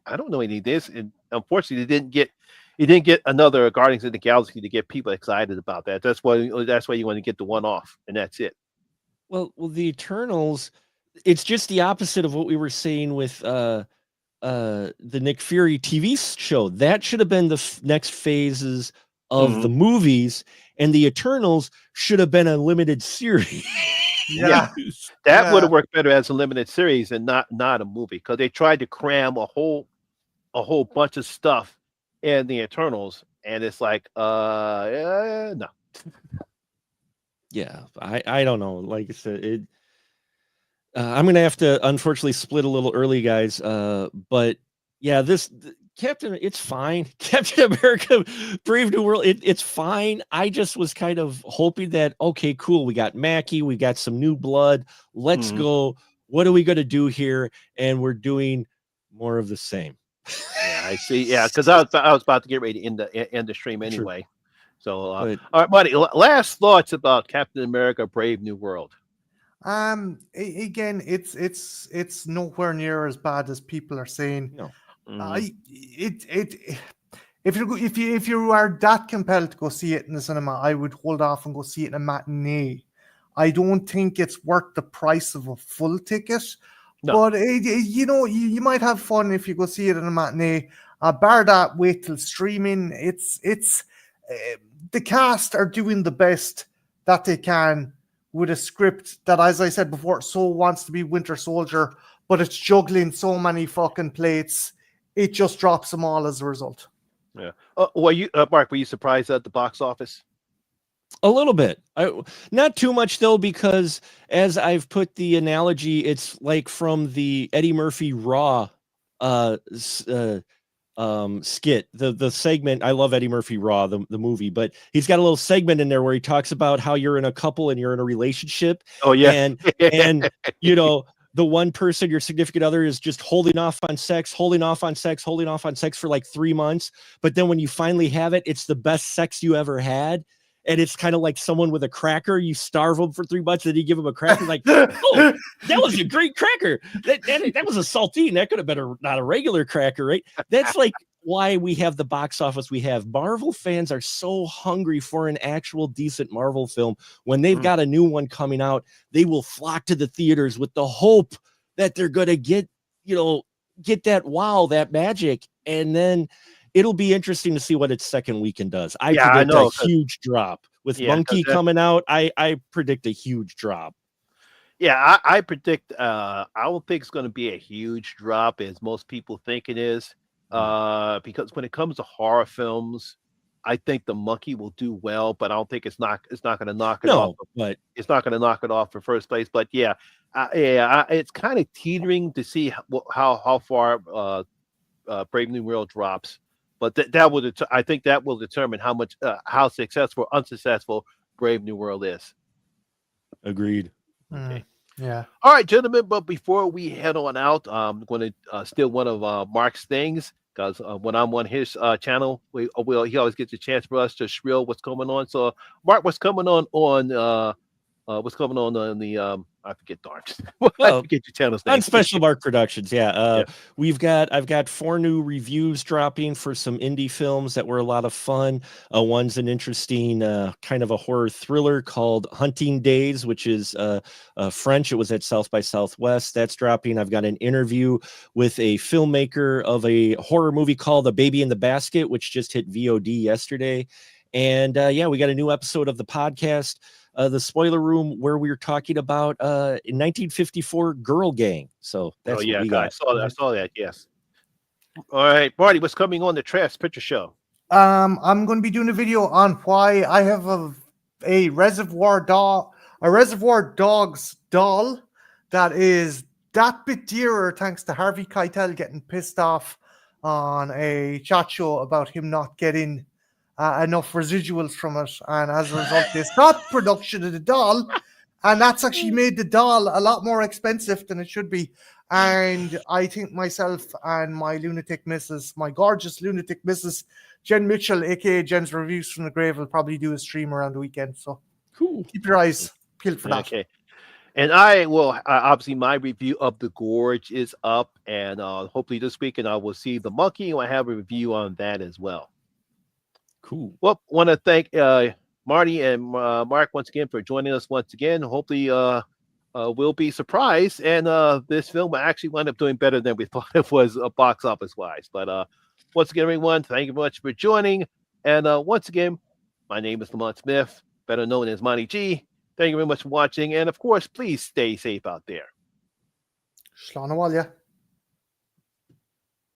I don't know any of this, and unfortunately, you didn't get another Guardians of the Galaxy to get people excited about that. That's why you want to get the one off, and that's it. Well, the Eternals, it's just the opposite of what we were saying with the Nick Fury TV show. That should have been the next phases of the movies, and the Eternals should have been a limited series. That would have worked better as a limited series and not a movie, because they tried to cram a whole bunch of stuff in the Eternals, and it's like no. Yeah, I don't know. Like I said, I'm gonna have to unfortunately split a little early, guys. But yeah, it's fine. Captain America, Brave New World, it's fine. I just was kind of hoping that, okay, cool. We got Mackie, we got some new blood. Let's go. What are we going to do here? And we're doing more of the same. Yeah, I see. Yeah, because I was about to get ready to end the stream anyway. So, all right, buddy. Last thoughts about Captain America: Brave New World. Again, it's nowhere near as bad as people are saying. No. If you are that compelled to go see it in the cinema, I would hold off and go see it in a matinee. I don't think it's worth the price of a full ticket. No. But you might have fun if you go see it in a matinee. Bar that, wait till streaming. It's the cast are doing the best that they can with a script that, as I said before, so wants to be Winter Soldier, but it's juggling so many fucking plates, it just drops them all as a result. Yeah. Mark, were you surprised at the box office? A little bit. Not too much, though, because as I've put the analogy, it's like from the Eddie Murphy Raw skit, the segment. I love Eddie Murphy Raw, the movie, but he's got a little segment in there where he talks about how you're in a couple and you're in a relationship. Oh yeah. And the one person, your significant other, is just holding off on sex for like 3 months. But then when you finally have it, it's the best sex you ever had. And it's kind of like someone with a cracker. You starve them for 3 months, and then you give them a cracker. Like, oh, that was a great cracker. That was a saltine. That could have been not a regular cracker, right? That's like why we have the box office we have. Marvel fans are so hungry for an actual decent Marvel film. When they've got a new one coming out, they will flock to the theaters with the hope that they're going to get that wow, that magic. And then it'll be interesting to see what its second weekend does. I predict a huge drop with Monkey coming out. I predict a huge drop. Yeah, I predict. I don't think it's going to be a huge drop as most people think it is. Because when it comes to horror films, I think the Monkey will do well, but I don't think it's not going to knock it off. But it's not going to knock it off for first place. But it's kind of teetering to see how far Brave New World drops. But I think that will determine how successful or unsuccessful Brave New World is. Agreed. Okay. Yeah. All right, gentlemen. But before we head on out, I'm going to steal one of Mark's things, because when I'm on his channel, he always gets a chance for us to shrill what's going on. So, Mark, what's coming on the I forget, darn. I forget your channel's name. On Special Mark Productions, I've got 4 new reviews dropping for some indie films that were a lot of fun. One's an interesting kind of a horror thriller called Hunting Days, which is French. It was at South by Southwest. That's dropping. I've got an interview with a filmmaker of a horror movie called The Baby in the Basket, which just hit VOD yesterday. And we got a new episode of the podcast, The Spoiler Room, where we were talking about 1954 Girl Gang. So that's what we got. I saw that. Yes. All right, Marty, what's coming on the Trash Picture Show? I'm going to be doing a video on why I have a Reservoir Dogs doll that is that bit dearer thanks to Harvey Keitel getting pissed off on a chat show about him not getting enough residuals from it, and as a result they stopped production of the doll, and that's actually made the doll a lot more expensive than it should be. And I think myself and my gorgeous lunatic missus, Jen Mitchell, aka Jen's Reviews from the Grave, will probably do a stream around the weekend, so cool. Keep your eyes peeled for that. Okay. And I will obviously, my review of The Gorge is up, and hopefully this weekend I will see The Monkey, and I have a review on that as well. Cool. Well, want to thank Marty and Mark once again for joining us once again. Hopefully we'll be surprised, and this film will actually wind up doing better than we thought it was box office wise. But once again, everyone, thank you very much for joining. And once again, my name is Lamont Smith, better known as Monty G. Thank you very much for watching, and of course, please stay safe out there. Slán